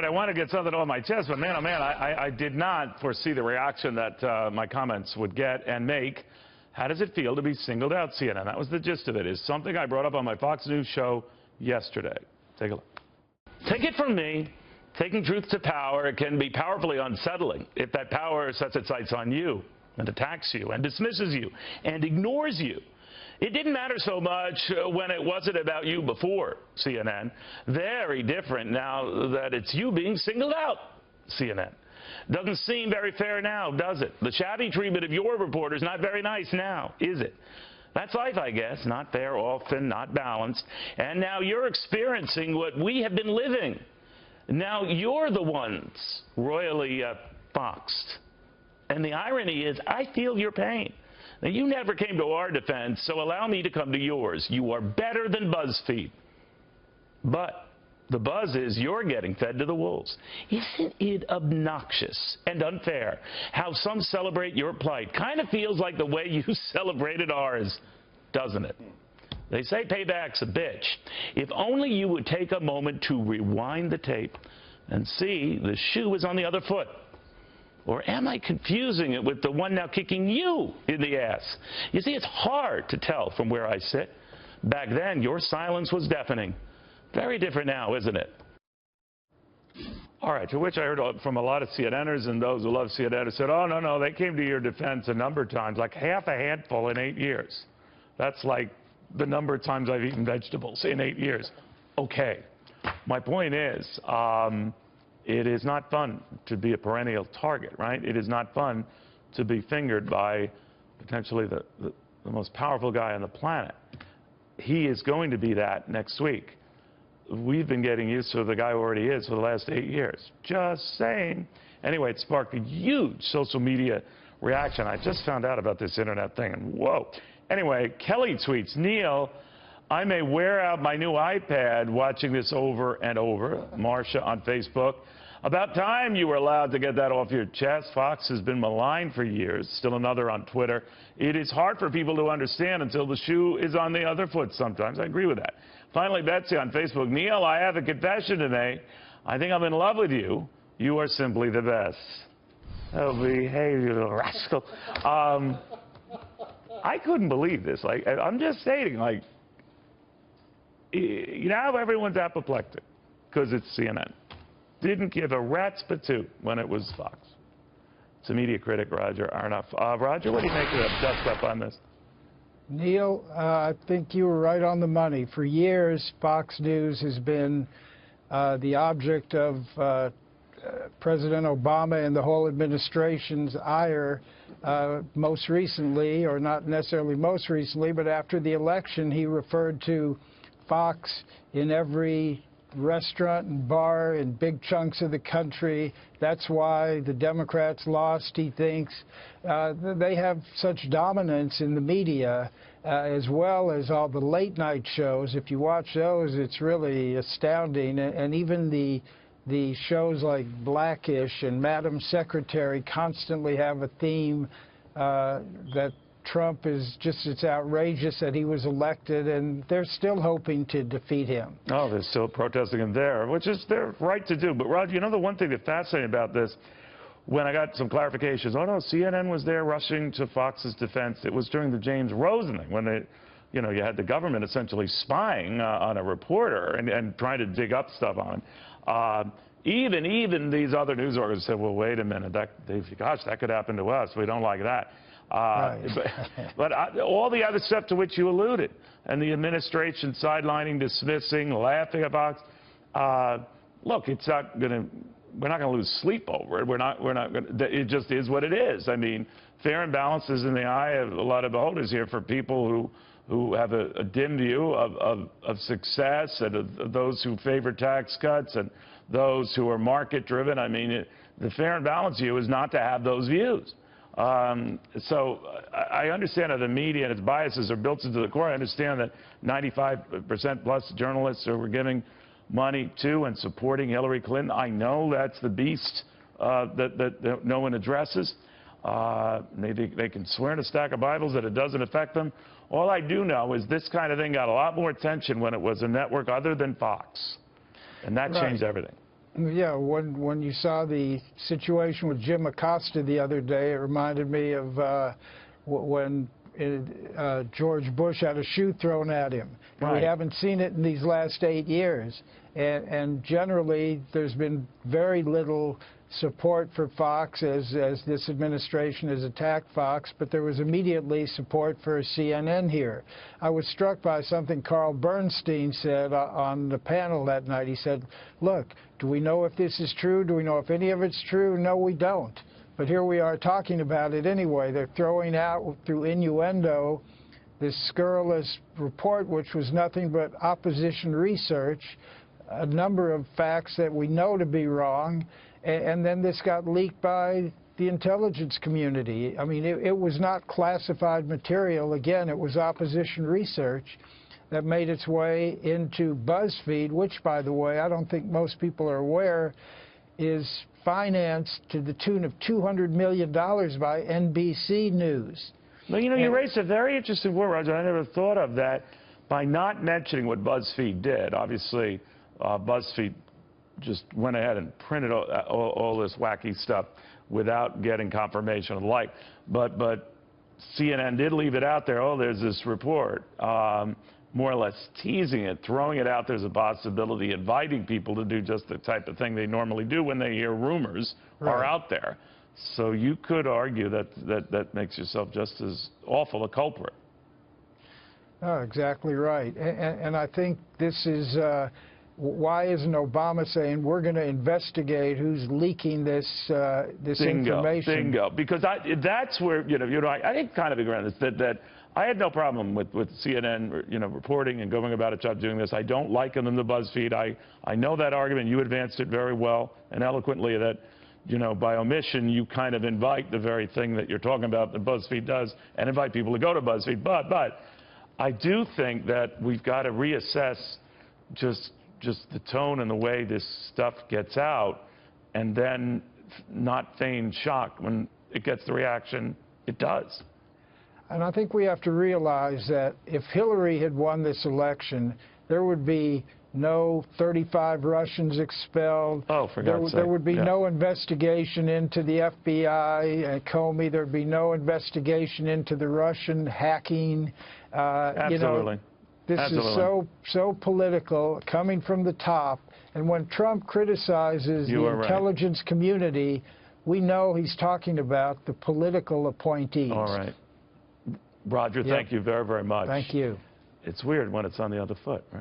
right, I want to get something on my chest, but man, oh man, I did not foresee the reaction that my comments would get and make. How does it feel to be singled out, CNN? That was the gist of it. It's something I brought up on my Fox News show yesterday. Take a look. Take it from me, taking truth to power, it can be powerfully unsettling if that power sets its sights on you and attacks you and dismisses you and ignores you. It didn't matter so much when it wasn't about you before, CNN. Very different now that it's you being singled out, CNN. Doesn't seem very fair now, does it? The shabby treatment of your reporters not very nice now, is it? That's life, I guess. Not fair, often, not balanced. And now you're experiencing what we have been living. Now you're the ones royally boxed. And the irony is, I feel your pain. Now, you never came to our defense, so allow me to come to yours. You are better than BuzzFeed. But the buzz is you're getting fed to the wolves. Isn't it obnoxious and unfair how some celebrate your plight? Kind of feels like the way you celebrated ours, doesn't it? They say payback's a bitch. If only you would take a moment to rewind the tape and see the shoe is on the other foot. Or am I confusing it with the one now kicking you in the ass? You see, it's hard to tell from where I sit. Back then, your silence was deafening. Very different now, isn't it? All right, to which I heard from a lot of CNNers and those who love CNN who said, oh, no, they came to your defense a number of times, like half a handful in 8 years. That's like the number of times I've eaten vegetables in 8 years. Okay. My point is, it is not fun to be a perennial target, right? It is not fun to be fingered by potentially the most powerful guy on the planet. He is going to be that next week. We've been getting used to the guy who already is for the last 8 years. Just saying. Anyway, it sparked a huge social media reaction. I just found out about this internet thing, and whoa. Anyway, Kelly tweets, Neil, I may wear out my new iPad watching this over and over. Marcia on Facebook. About time you were allowed to get that off your chest. Fox has been maligned for years. Still another on Twitter. It is hard for people to understand until the shoe is on the other foot sometimes. I agree with that. Finally, Betsy on Facebook. Neil, I have a confession to make. I think I'm in love with you. You are simply the best. Oh, behave, you little rascal. I couldn't believe this. Like, I'm just stating, like, you know how everyone's apoplectic because it's CNN. Didn't give a rat's patoot when it was Fox. It's a media critic, Roger Aronoff. Roger, what do you make of that dust up on this? Neil, I think you were right on the money. For years, Fox News has been the object of President Obama and the whole administration's ire. Most recently, or not necessarily most recently, but after the election, he referred to Fox in every restaurant and bar in big chunks of the country. That's why the Democrats lost, he thinks. They have such dominance in the media, as well as all the late night shows. If you watch those, it's really astounding. And even the shows like Blackish and Madam Secretary constantly have a theme that Trump is just, it's outrageous that he was elected, and they're still hoping to defeat him. Oh, they're still protesting him there, which is their right to do. But, Roger, you know the one thing that's fascinating about this, when I got some clarifications, oh, no, CNN was there rushing to Fox's defense. It was during the James Rosen thing, when they, you know, you had the government essentially spying on a reporter and trying to dig up stuff on him. Even these other news organizations said, well, wait a minute, gosh, that could happen to us. We don't like that. Right. But all the other stuff to which you alluded, and the administration sidelining, dismissing, laughing at Fox. Look, it's not going to. We're not going to lose sleep over it. We're not going to. It just is what it is. I mean, fair and balanced is in the eye of a lot of beholders here for people who have a dim view of success, and of those who favor tax cuts, and those who are market driven. I mean, the fair and balanced view is not to have those views. So I understand that the media and its biases are built into the core. I understand that 95% plus journalists were giving money to and supporting Hillary Clinton. I know that's the beast that no one addresses. They can swear in a stack of Bibles that it doesn't affect them. All I do know is this kind of thing got a lot more attention when it was a network other than Fox. And that changed everything. Yeah, when you saw the situation with Jim Acosta the other day, it reminded me of when George Bush had a shoe thrown at him. Right. We haven't seen it in these last 8 years. And generally, there's been very little support for Fox as this administration has attacked Fox, but there was immediately support for CNN here. I was struck by something Carl Bernstein said on the panel that night. He said, look, do we know if this is true? Do we know if any of it's true? No, we don't. But here we are talking about it anyway. They're throwing out through innuendo this scurrilous report, which was nothing but opposition research, a number of facts that we know to be wrong, and then this got leaked by the intelligence community. I mean, it was not classified material. Again, it was opposition research that made its way into BuzzFeed, which, by the way, I don't think most people are aware, is financed to the tune of $200 million by NBC News. Well, you know, you raised a very interesting point, Roger. I never thought of that. By not mentioning what BuzzFeed did, obviously, BuzzFeed just went ahead and printed all this wacky stuff without getting confirmation of the like. But CNN did leave it out there. Oh, there's this report, more or less teasing it, throwing it out there as a possibility, inviting people to do just the type of thing they normally do when they hear rumors are out there. So you could argue that makes yourself just as awful a culprit. Oh, exactly right. And I think this is why isn't Obama saying we're going to investigate who's leaking this information? Bingo. Because that's where I think kind of agree on this that I had no problem with CNN reporting and going about its job doing this. I don't liken them to BuzzFeed. I know that argument. You advanced it very well and eloquently that by omission you kind of invite the very thing that you're talking about that BuzzFeed does and invite people to go to BuzzFeed. But I do think that we've got to reassess just the tone and the way this stuff gets out, and then not feign shock when it gets the reaction it does. And I think we have to realize that if Hillary had won this election, there would be no 35 Russians expelled. Oh, for God's sake. There would be no investigation into the FBI and Comey. There would be no investigation into the Russian hacking. Absolutely. This is so political, coming from the top. And when Trump criticizes the intelligence community, we know he's talking about the political appointees. All right. Roger, thank you very, very much. Thank you. It's weird when it's on the other foot, right?